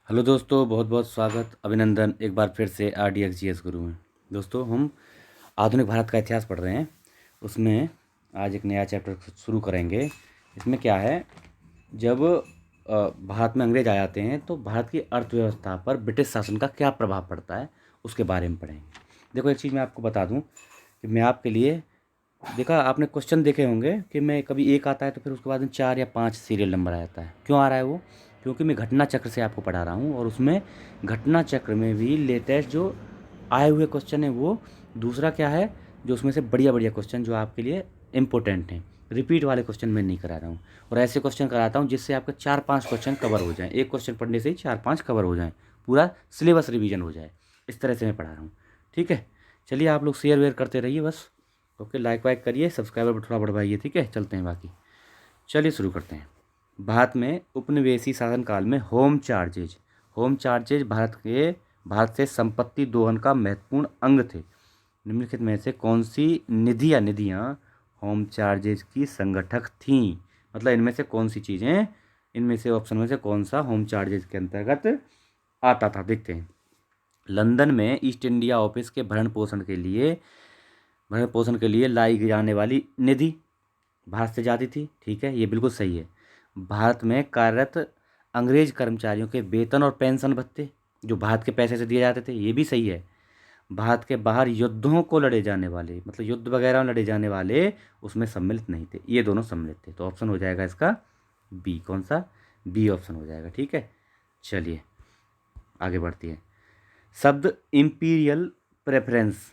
Hello दोस्तों, बहुत बहुत स्वागत अभिनंदन एक बार फिर से RDX गुरु में। दोस्तों, हम आधुनिक भारत का इतिहास पढ़ रहे हैं। उसमें आज एक नया चैप्टर शुरू करेंगे। इसमें क्या है, जब भारत में अंग्रेज आ जाते हैं तो भारत की अर्थव्यवस्था पर ब्रिटिश शासन का क्या प्रभाव पड़ता है, उसके बारे में पढ़ेंगे। देखो, एक चीज़ मैं आपको बता दूं कि मैं आपके लिए देखा, आपने क्वेश्चन देखे होंगे कि मैं कभी एक आता है तो फिर उसके बाद में 4 या 5 सीरियल नंबर आ जाता है। क्यों आ रहा है वो? क्योंकि मैं घटना चक्र से आपको पढ़ा रहा हूँ, और उसमें घटना चक्र में भी लेटेस्ट जो आए हुए क्वेश्चन है वो दूसरा क्या है, जो उसमें से बढ़िया बढ़िया क्वेश्चन जो आपके लिए इम्पोर्टेंट हैं। रिपीट वाले क्वेश्चन मैं नहीं करा रहा हूँ, और ऐसे क्वेश्चन कराता हूँ जिससे आपके 4-5 क्वेश्चन कवर हो जाएँ। एक क्वेश्चन पढ़ने से ही 4-5 कवर हो जाएँ, पूरा सिलेबस रिवीजन हो जाए। इस तरह से मैं पढ़ा रहा हूँ। ठीक है, चलिए आप लोग शेयर वेयर करते रहिए बस। ओके, लाइक वाइक करिए, सब्सक्राइबर थोड़ा बढ़वाइए। ठीक है, चलते हैं बाकी। चलिए शुरू करते हैं। भारत में उपनिवेशी शासनकाल में होम चार्जेज भारत से संपत्ति दोहन का महत्वपूर्ण अंग थे। निम्नलिखित में से कौन सी निधि या निधियां होम चार्जेज की संगठक थीं? मतलब इनमें से कौन सी चीज़ें, इनमें से ऑप्शन में से कौन सा होम चार्जेज के अंतर्गत आता था? देखते हैं। लंदन में ईस्ट इंडिया ऑफिस के भरण पोषण के लिए लाई जाने वाली निधि भारत से जाती थी। ठीक है, ये बिल्कुल सही है। भारत में कार्यरत अंग्रेज कर्मचारियों के वेतन और पेंशन भत्ते जो भारत के पैसे से दिए जाते थे, ये भी सही है। भारत के बाहर युद्धों को लड़े जाने वाले, मतलब युद्ध वगैरह में लड़े जाने वाले, उसमें सम्मिलित नहीं थे। ये दोनों सम्मिलित थे, तो ऑप्शन हो जाएगा इसका बी। कौन सा? बी ऑप्शन हो जाएगा। ठीक है, चलिए आगे बढ़ती है। शब्द इंपीरियल प्रेफरेंस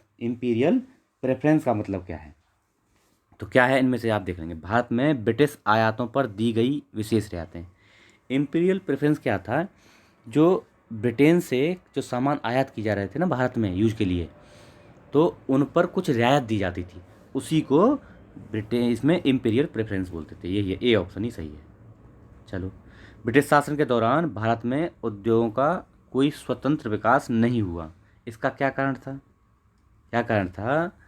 का मतलब क्या है? तो क्या है इनमें से, आप देख लेंगे। भारत में ब्रिटिश आयातों पर दी गई विशेष रियायतें। इंपीरियल प्रेफरेंस क्या था? जो ब्रिटेन से जो सामान आयात की जा रहे थे ना भारत में यूज के लिए, तो उन पर कुछ रियायत दी जाती थी। उसी को ब्रिटेन इसमें इंपीरियल प्रेफरेंस बोलते थे। यही है, ए ऑप्शन ही सही है। चलो, ब्रिटिश शासन के दौरान भारत में उद्योगों का कोई स्वतंत्र विकास नहीं हुआ। इसका क्या कारण था? क्या कारण था?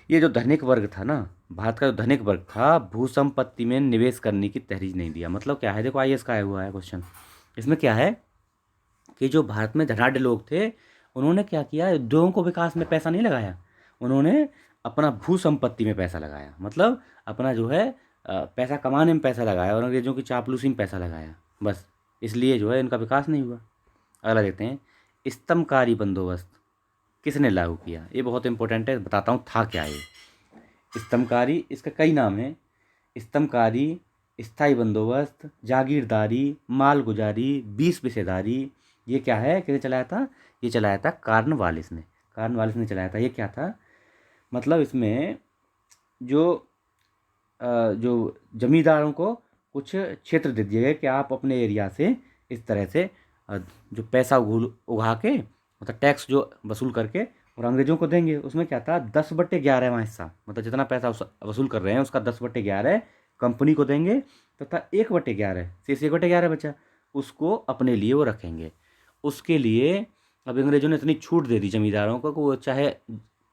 ये जो धनिक वर्ग था ना, भारत का जो धनिक वर्ग था, भू संपत्ति में निवेश करने की तहरीर नहीं दिया। मतलब क्या है, देखो IAS का आया हुआ है क्वेश्चन। इसमें क्या है कि जो भारत में धनाढ़ लोग थे, उन्होंने क्या किया, उद्योगों को विकास में पैसा नहीं लगाया, उन्होंने अपना भू संपत्ति में पैसा लगाया। मतलब अपना जो है पैसा कमाने में पैसा लगाया, और अंग्रेजों की चापलूसी में पैसा लगाया। बस इसलिए जो है इनका विकास नहीं हुआ। अगला देखते हैं। स्तंभकारी बंदोबस्त किसने लागू किया? ये बहुत इंपॉर्टेंट है, बताता हूँ था क्या ये। स्तंभकारी, इसका कई नाम है। स्तंभकारी, स्थायी बंदोबस्त, जागीरदारी, मालगुजारी, 20 पेशेदारी। ये क्या है, किसने चलाया था? ये चलाया था कार्नवालिस ने चलाया था। ये क्या था, मतलब इसमें जो जो जमींदारों को कुछ क्षेत्र दे दिए गए कि आप अपने एरिया से इस तरह से जो पैसा उगा के, मतलब टैक्स जो वसूल करके और अंग्रेजों को देंगे। उसमें क्या था, 10/11 हिस्सा, मतलब जितना पैसा वसूल कर रहे हैं उसका 10/11 कंपनी को देंगे, तथा 1/11 शेष 1/11 बचा, उसको अपने लिए वो रखेंगे। उसके लिए अब अंग्रेजों ने इतनी छूट दे दी जमींदारों को कि वो चाहे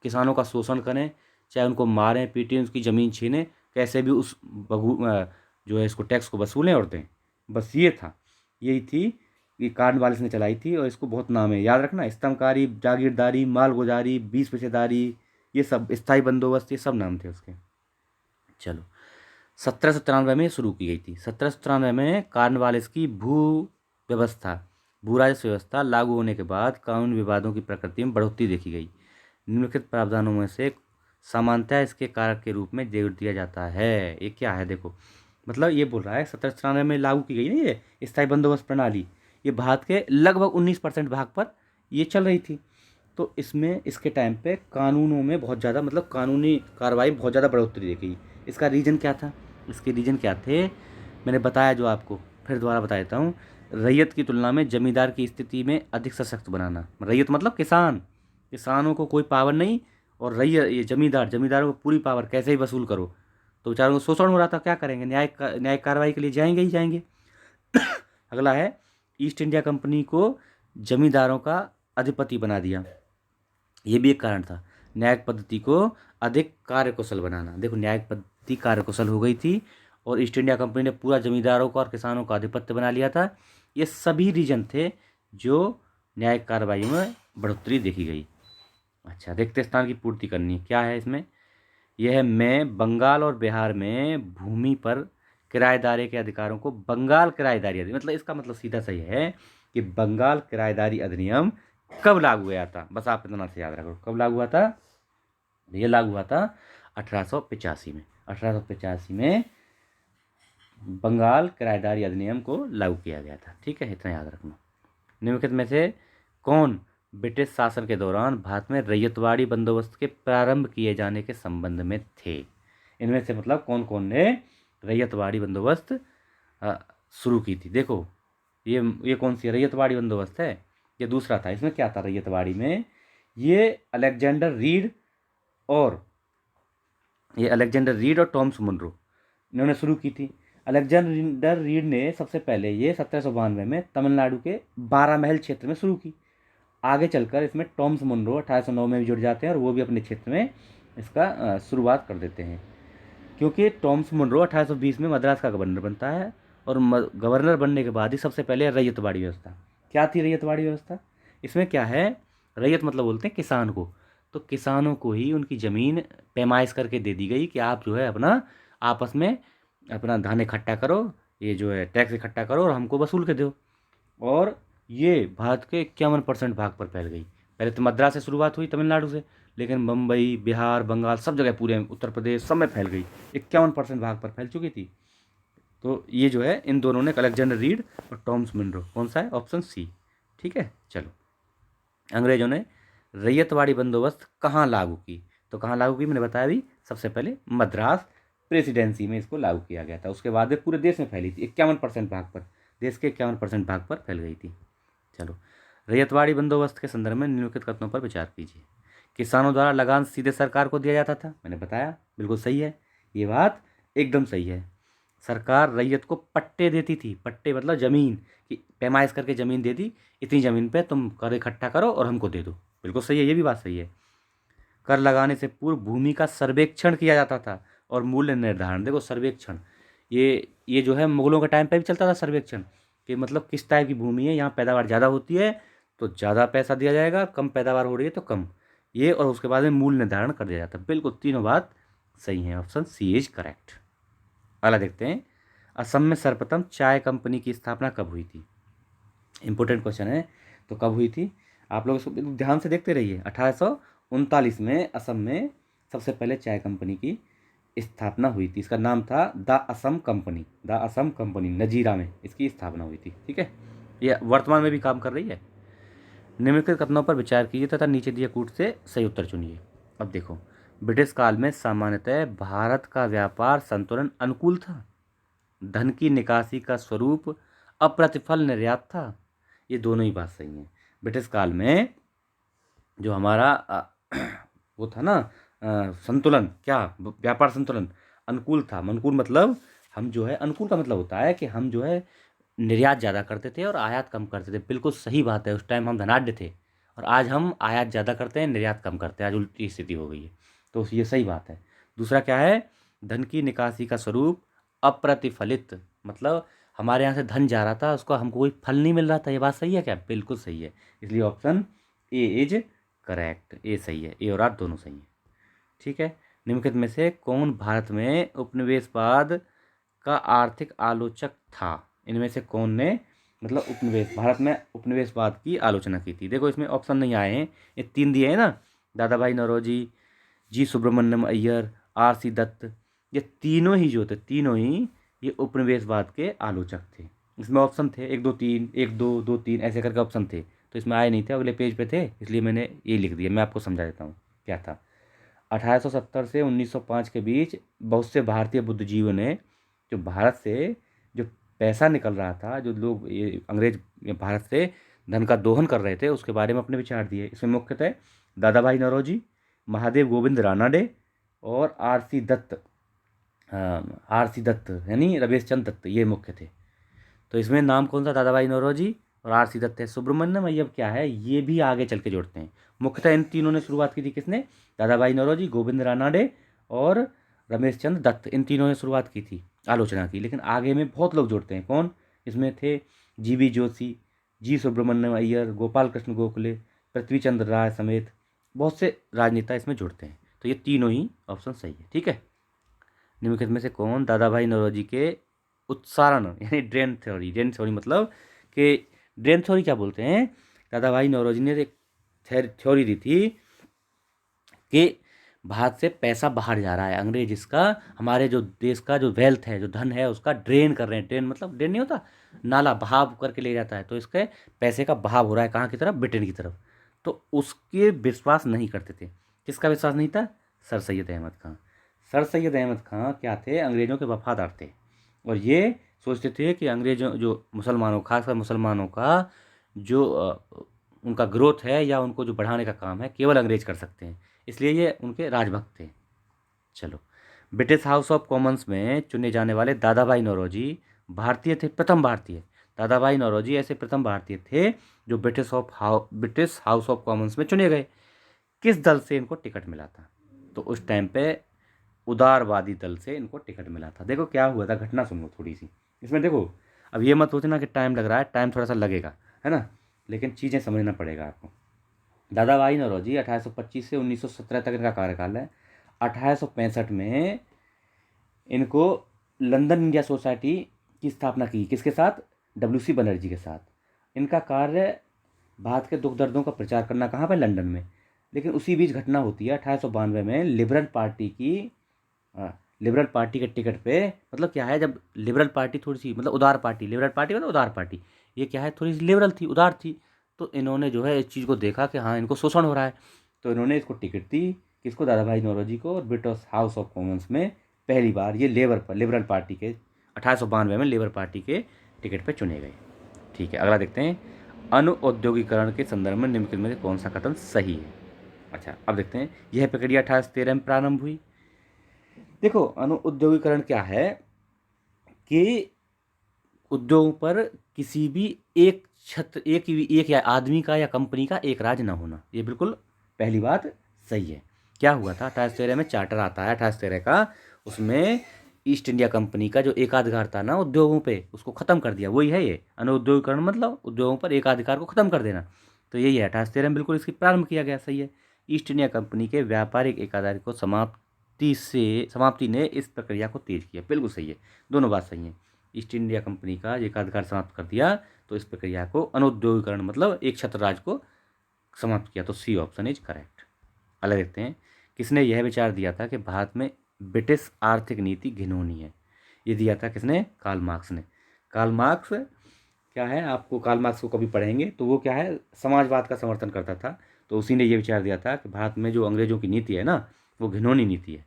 किसानों का शोषण करें, चाहे उनको मारें पीटें, उसकी ज़मीन छीनें, कैसे भी उस जो है इसको टैक्स को वसूलें और दें। बस ये था, यही थी, ये कार्नवालिस ने चलाई थी। और इसको बहुत नाम है, याद रखना। स्तंभकारी, जागीरदारी, मालगुजारी, 20 पेशेदारी, ये सब स्थायी बंदोबस्त, ये सब नाम थे उसके। चलो, 1793 में शुरू की गई थी। 1793 में कार्नवालिस की भू राजस्व व्यवस्था लागू होने के बाद कानून विवादों की प्रकृति में बढ़ोतरी देखी गई। निम्नलिखित प्रावधानों में से सामान्यतः इसके कारक के रूप में जोड़ दिया जाता है। ये क्या है, देखो, मतलब ये बोल रहा है 1793 में लागू की गई ना ये स्थायी बंदोबस्त प्रणाली, ये भारत के लगभग 19% भाग पर ये चल रही थी। तो इसमें इसके टाइम पे कानूनों में बहुत ज़्यादा, मतलब कानूनी कार्रवाई बहुत ज़्यादा बढ़ोतरी देखी। इसका रीज़न क्या था? इसके रीज़न क्या थे, मैंने बताया जो आपको, फिर दोबारा बता देता हूँ। रैयत की तुलना में जमींदार की स्थिति में अधिक सशक्त बनाना। रैयत मतलब किसानों को कोई पावर नहीं, और रैयत ये जमींदारों को पूरी पावर, कैसे ही वसूल करो। तो बेचारों को शोषण हो रहा था, क्या करेंगे, न्यायिक कार्रवाई के लिए जाएंगे ही जाएंगे। अगला है, ईस्ट इंडिया कंपनी को जमींदारों का अधिपति बना दिया। ये भी एक कारण था। न्यायिक पद्धति को अधिक कार्यकुशल बनाना। देखो, न्यायिक पद्धति कार्यकुशल हो गई थी, और ईस्ट इंडिया कंपनी ने पूरा जमींदारों का और किसानों का आधिपत्य बना लिया था। ये सभी रीजन थे जो न्यायिक कार्रवाई में बढ़ोतरी देखी गई। अच्छा, रिक्त स्थान की पूर्ति करनी क्या है इसमें? यह में बंगाल और बिहार में भूमि पर किराएदारी के अधिकारों को बंगाल किराएदारी अधिनियम, मतलब इसका मतलब सीधा सही है कि बंगाल किराएदारी अधिनियम कब लागू हुआ था? बस आप इतना से याद रखो, कब लागू हुआ था? ये लागू हुआ था 1885 में। 1885 में बंगाल किराएदारी अधिनियम को लागू किया गया था। ठीक है, इतना याद रखना। निम्नलिखित में से कौन ब्रिटिश शासन के दौरान भारत में रैयतवाड़ी बंदोबस्त के प्रारंभ किए जाने के संबंध में थे? इनमें से मतलब कौन कौन ने रैयतवाड़ी बंदोबस्त शुरू की थी? देखो, ये कौन सी रैयतवाड़ी बंदोबस्त है? ये दूसरा था। इसमें क्या था रैयतवाड़ी में? ये अलेक्जेंडर रीड और टॉमस मुनरो इन्होंने शुरू की थी। अलेक्जेंडर रीड ने सबसे पहले ये 1792 में तमिलनाडु के बारामहल क्षेत्र में शुरू की। आगे चलकर इसमें टॉमस मुनरो 1809 में भी जुड़ जाते हैं और वो भी अपने क्षेत्र में इसका शुरुआत कर देते हैं, क्योंकि टॉमस मुनरो 1820 में मद्रास का गवर्नर बनता है और गवर्नर बनने के बाद ही सबसे पहले रैयतवाड़ी व्यवस्था। क्या थी रैयतवाड़ी व्यवस्था? इसमें क्या है, रैयत मतलब बोलते हैं किसान को, तो किसानों को ही उनकी ज़मीन पैमाइश करके दे दी गई कि आप जो है अपना आपस में अपना धान इकट्ठा करो, ये जो है टैक्स इकट्ठा करो और हमको वसूल के दो। और ये भारत के 51% भाग पर फैल गई। पहले तो मद्रास से शुरुआत हुई, तमिलनाडु से, लेकिन मुंबई, बिहार, बंगाल सब जगह, पूरे उत्तर प्रदेश सब में फैल गई। 51% भाग पर फैल चुकी थी। तो ये जो है इन दोनों ने, अलेक्जेंडर रीड और टॉमस मुनरो, कौन सा है? Option C. ठीक है, चलो। अंग्रेजों ने रैयतवाड़ी बंदोबस्त कहाँ लागू की? तो कहाँ लागू की मैंने बताया अभी, सबसे पहले मद्रास प्रेसिडेंसी में इसको लागू किया गया था। उसके बाद में पूरे देश में फैली थी 51% भाग पर, देश के 51% भाग पर फैल गई थी। चलो, रैयतवाड़ी बंदोबस्त के संदर्भ में निम्नलिखित कथनों पर विचार कीजिए। किसानों द्वारा लगान सीधे सरकार को दिया जाता था, मैंने बताया, बिल्कुल सही है, ये बात एकदम सही है। सरकार रैयत को पट्टे देती थी, पट्टे मतलब जमीन की पैमाइश करके ज़मीन दे दी, इतनी ज़मीन पे तुम कर इकट्ठा करो और हमको दे दो, बिल्कुल सही है, ये भी बात सही है। कर लगाने से पूर्व भूमि का सर्वेक्षण किया जाता था और मूल्य निर्धारण। देखो सर्वेक्षण, ये जो है मुगलों के टाइम पे भी चलता था सर्वेक्षण, कि मतलब किस टाइप की भूमि है, यहाँ पैदावार ज़्यादा होती है तो ज़्यादा पैसा दिया जाएगा, कम पैदावार हो रही है तो कम, ये, और उसके बाद में मूल्य निर्धारण कर दिया जाता है। बिल्कुल तीनों बात सही है, ऑप्शन सी इज करेक्ट। अगला देखते हैं, असम में सर्वप्रथम चाय कंपनी की स्थापना कब हुई थी? इंपॉर्टेंट क्वेश्चन है, तो कब हुई थी? आप लोग इसको ध्यान से देखते रहिए। 1839 में असम में सबसे पहले चाय कंपनी की स्थापना हुई थी। इसका नाम था the Assam company, the Assam company, Nazira में इसकी स्थापना हुई थी। ठीक है, ये वर्तमान में भी काम कर रही है। निम्नलिखित कथनों पर विचार कीजिए तथा नीचे दिए कूट से सही उत्तर चुनिए। अब देखो, ब्रिटिश काल में सामान्यतः भारत का व्यापार संतुलन अनुकूल था, धन की निकासी का स्वरूप अप्रतिफल निर्यात था। ये दोनों ही बात सही है। ब्रिटिश काल में जो हमारा वो था ना संतुलन, क्या व्यापार संतुलन अनुकूल था। अनुकूल मतलब हम जो है, अनुकूल का मतलब होता है कि हम जो है निर्यात ज़्यादा करते थे और आयात कम करते थे। बिल्कुल सही बात है, उस टाइम हम धनाढ्य थे और आज हम आयात ज़्यादा करते हैं, निर्यात कम करते हैं, आज उल्टी स्थिति हो गई है। तो ये सही बात है। दूसरा क्या है, धन की निकासी का स्वरूप अप्रतिफलित, मतलब हमारे यहाँ से धन जा रहा था, उसका हमको कोई फल नहीं मिल रहा था। ये बात सही है क्या? बिल्कुल सही है, इसलिए ऑप्शन ए इज करेक्ट, ए सही है, ए और आर दोनों सही हैं। ठीक है, निम्नलिखित में से कौन भारत में उपनिवेशवाद का आर्थिक आलोचक था? इनमें से कौन ने मतलब भारत में उपनिवेशवाद की आलोचना की थी? देखो इसमें ऑप्शन नहीं आए हैं, ये 3 दिए हैं ना, दादा भाई नौरोजी, जी सुब्रमण्यम अय्यर, आर सी दत्त, ये तीनों ही जो थे, तीनों ही ये उपनिवेशवाद के आलोचक थे। इसमें ऑप्शन थे 1 2 3, 1 2 2 3 ऐसे करके ऑप्शन थे, तो इसमें आए नहीं थे, अगले पेज पे थे, इसलिए मैंने ये लिख दिया। मैं आपको समझा देता हूँ क्या था। 1870 से 1905 के बीच बहुत से भारतीय बुद्धिजीवियों ने जो भारत से जो पैसा निकल रहा था, जो लोग ये अंग्रेज भारत से धन का दोहन कर रहे थे, उसके बारे में अपने विचार दिए। इसमें मुख्यतः दादा भाई नौरोजी, महादेव गोविंद रानाडे और आर सी दत्त यानी रमेश चंद्र दत्त, ये मुख्य थे। तो इसमें नाम कौन सा, दादा भाई नौरोजी और आर सी दत्त है। सुब्रमण्यम अय्यर क्या है, ये भी आगे चल के जोड़ते हैं। मुख्यतः इन तीनों ने शुरुआत की थी, किसने? दादा भाई नौरोजी, गोविंद रानाडे और रमेश चंद्र दत्त, इन तीनों ने शुरुआत की थी, आलोचना की। लेकिन आगे में बहुत लोग जोड़ते हैं। कौन इसमें थे? जीबी जोशी, जी सुब्रमण्यम अय्यर, गोपाल कृष्ण गोखले, पृथ्वी चंद्र राय समेत बहुत से राजनेता इसमें जुड़ते हैं। तो ये तीनों ही ऑप्शन सही है। ठीक है, निम्नलिखित में से कौन दादा भाई नौरोजी के उत्सारण यानी ड्रेन थ्योरी मतलब कि ड्रेन थ्योरी क्या बोलते हैं, दादा भाई नौरोजी ने एक थ्योरी दी थी कि भारत से पैसा बाहर जा रहा है, अंग्रेज इसका हमारे जो देश का जो वेल्थ है, जो धन है, उसका ड्रेन कर रहे हैं। ड्रेन मतलब ड्रेन नहीं होता, नाला बहाव करके ले जाता है, तो इसके पैसे का बहाव हो रहा है कहाँ की तरफ, ब्रिटेन की तरफ। तो उसके विश्वास नहीं करते थे। किसका विश्वास नहीं था, सर सैयद अहमद खां। सर सैयद अहमद खां क्या थे, अंग्रेज़ों के वफादार थे, और ये सोचते थे कि अंग्रेज़ों जो मुसलमानों, खासकर मुसलमानों का जो उनका ग्रोथ है या उनको जो बढ़ाने का काम है केवल अंग्रेज कर सकते हैं, इसलिए ये उनके राजभक्त थे। चलो, ब्रिटिश हाउस ऑफ कॉमन्स में चुने जाने वाले दादा भाई नौरोजी भारतीय थे, प्रथम भारतीय। दादा भाई नौरोजी ऐसे प्रथम भारतीय थे जो ब्रिटिश हाउस ऑफ कॉमन्स में चुने गए। किस दल से इनको टिकट मिला था, तो उस टाइम पे उदारवादी दल से इनको टिकट मिला था। देखो क्या हुआ था, घटना सुनो थोड़ी सी इसमें। देखो, अब ये मत सोचना कि टाइम लग रहा है, टाइम थोड़ा सा लगेगा, है ना, लेकिन चीज़ें समझना पड़ेगा आपको। दादा भाई नौरोजी 1825 से 1917 तक इनका कार्यकाल है। 1865 में इनको लंदन इंडिया सोसाइटी की स्थापना की, किसके साथ, डब्ल्यू सी बनर्जी के साथ। इनका कार्य भारत के दुख दर्दों का प्रचार करना, कहाँ पर, लंदन में। लेकिन उसी बीच घटना होती है 1892 में लिबरल पार्टी के टिकट पे, मतलब क्या है, जब लिबरल पार्टी थोड़ी सी मतलब उदार पार्टी, लिबरल पार्टी मतलब उदार पार्टी, ये क्या है, थोड़ी सी लिबरल थी, उदार थी। तो इन्होंने जो है इस चीज़ को देखा कि हाँ इनको शोषण हो रहा है, तो इन्होंने इसको टिकट दी, किसको, दादा भाई नौरोजी को। और ब्रिटिश हाउस ऑफ कॉमन्स में पहली बार ये लिबरल पार्टी के 1892 में लिबरल पार्टी के टिकट पर चुने गए। ठीक है, अगला देखते हैं, अनुऔद्योगिकरण के संदर्भ में निम्नलिखित में से कौन सा कथन सही है। अच्छा, अब देखते हैं, यह प्रक्रिया 1813 में प्रारंभ हुई। देखो, अनुउद्योगीकरण क्या है कि उद्योगों पर किसी भी एक या आदमी का या कंपनी का एक राज ना होना, ये बिल्कुल पहली बात सही है। क्या हुआ था, 1813 में चार्टर आता है 1813 का, उसमें ईस्ट इंडिया कंपनी का जो एकाधिकार था ना उद्योगों पे, उसको ख़त्म कर दिया। वही है ये अनुउद्योगीकरण, मतलब उद्योगों पर एकाधिकार को ख़त्म कर देना। तो यही है 1813 में बिल्कुल इसकी प्रारंभ किया गया, सही है। ईस्ट इंडिया कंपनी के व्यापारिक एकाधिकार को समाप्ति ने इस प्रक्रिया को तेज किया, बिल्कुल सही है, दोनों बात सही है। ईस्ट इंडिया कंपनी का एकाधिकार समाप्त कर दिया, तो इस प्रक्रिया को अनुद्योगीकरण मतलब एक छत्र राज को समाप्त किया, तो सी ऑप्शन इज करेक्ट। अगला देखते हैं, किसने यह विचार दिया था कि भारत में ब्रिटिश आर्थिक नीति घिनौनी है। ये दिया था किसने, कार्ल मार्क्स ने। कार्ल मार्क्स क्या है, आपको कार्ल मार्क्स को कभी पढ़ेंगे तो वो क्या है, समाजवाद का समर्थन करता था। तो उसी ने ये विचार दिया था कि भारत में जो अंग्रेजों की नीति है ना, वो घिनौनी नीति है।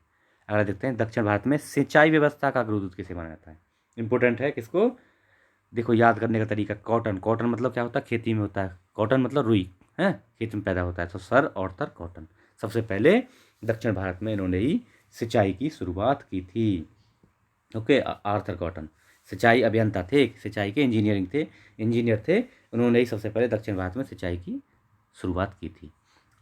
अगला देखते हैं, दक्षिण भारत में सिंचाई व्यवस्था का अग्रदूत किसे माना जाता है। इंपॉर्टेंट है, किसको, देखो याद करने का तरीका, कॉटन। कॉटन मतलब क्या होता है, खेती में होता है, कॉटन मतलब रुई है, खेत में पैदा होता है। तो सर ऑर्थर कॉटन सबसे पहले दक्षिण भारत में इन्होंने ही सिंचाई की शुरुआत की थी। ओके, आर्थर कॉटन सिंचाई अभियंता थे, सिंचाई के इंजीनियर थे, उन्होंने ही सबसे पहले दक्षिण भारत में सिंचाई की शुरुआत की थी।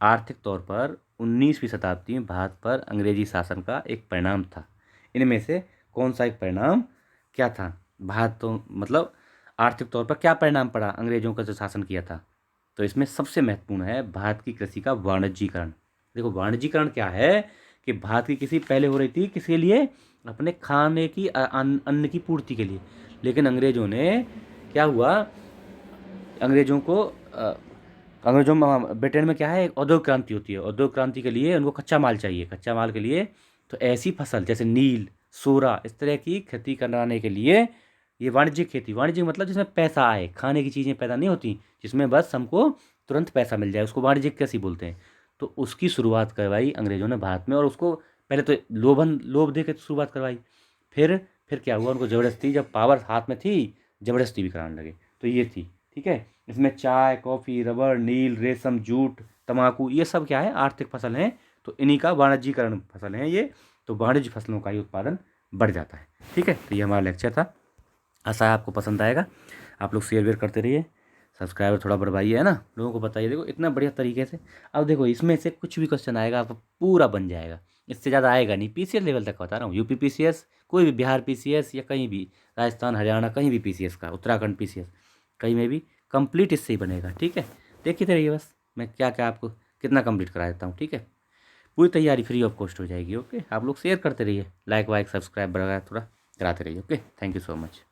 आर्थिक तौर पर 19वीं शताब्दी में भारत पर अंग्रेजी शासन का एक परिणाम था। इनमें से कौन सा एक परिणाम क्या था, भारत तो मतलब आर्थिक तौर पर क्या परिणाम पड़ा अंग्रेजों का जो शासन किया था। तो इसमें सबसे महत्वपूर्ण है भारत की कृषि का वाणिज्यीकरण। देखो, वाणिज्यीकरण क्या है कि भारत की कृषि पहले हो रही थी किसके लिए, अपने खाने की अन्न की पूर्ति के लिए। लेकिन अंग्रेजों ने क्या हुआ, अंग्रेजों को अंग्रेजों में ब्रिटेन में क्या है, एक औद्योगिक क्रांति होती है। औद्योगिक क्रांति के लिए उनको कच्चा माल चाहिए, कच्चा माल के लिए तो ऐसी फसल जैसे नील, सोरा, इस तरह की खेती कराने के लिए ये वाणिज्यिक खेती, वाणिज्यिक मतलब जिसमें पैसा आए, खाने की चीज़ें पैदा नहीं होती, जिसमें बस हमको तुरंत पैसा मिल जाए, उसको वाणिज्यिक कृषि बोलते हैं। तो उसकी शुरुआत करवाई अंग्रेजों ने भारत में, और उसको पहले तो लोभ दे के शुरुआत करवाई, फिर क्या हुआ, उनको ज़बरदस्ती, जब पावर हाथ में थी, ज़बरदस्ती भी कराने लगे। तो ये थी, ठीक है। इसमें चाय, कॉफ़ी, रबर, नील, रेशम, जूट, तंबाकू, ये सब क्या है, आर्थिक फसल हैं। तो इन्हीं का वाणिज्यीकरण फसल हैं ये। तो वाणिज्य फसलों का ही उत्पादन बढ़ जाता है। ठीक है, तो ये हमारा लेक्चर था, आशा है आपको पसंद आएगा। आप लोग शेयर वेयर करते रहिए, सब्सक्राइबर थोड़ा बढ़वाइए, है ना, लोगों को बताइए। देखो इतना बढ़िया तरीके से, अब देखो इसमें से कुछ भी क्वेश्चन आएगा आपको पूरा बन जाएगा, इससे ज़्यादा आएगा नहीं। पीसीएस लेवल तक बता रहा हूँ, यूपी पीसीएस, कोई भी बिहार पीसीएस या कहीं भी, राजस्थान, हरियाणा, कहीं भी पीसीएस का, उत्तराखंड पीसीएस, कहीं में भी कंप्लीट इससे ही बनेगा। ठीक है, देखते रहिए बस मैं क्या क्या आपको कितना कंप्लीट करा देता हूँ। ठीक है, पूरी तैयारी फ्री ऑफ कॉस्ट हो जाएगी। ओके, आप लोग शेयर करते रहिए, लाइक वाइक सब्सक्राइब वगैरह थोड़ा कराते रहिए। Okay, thank you so much.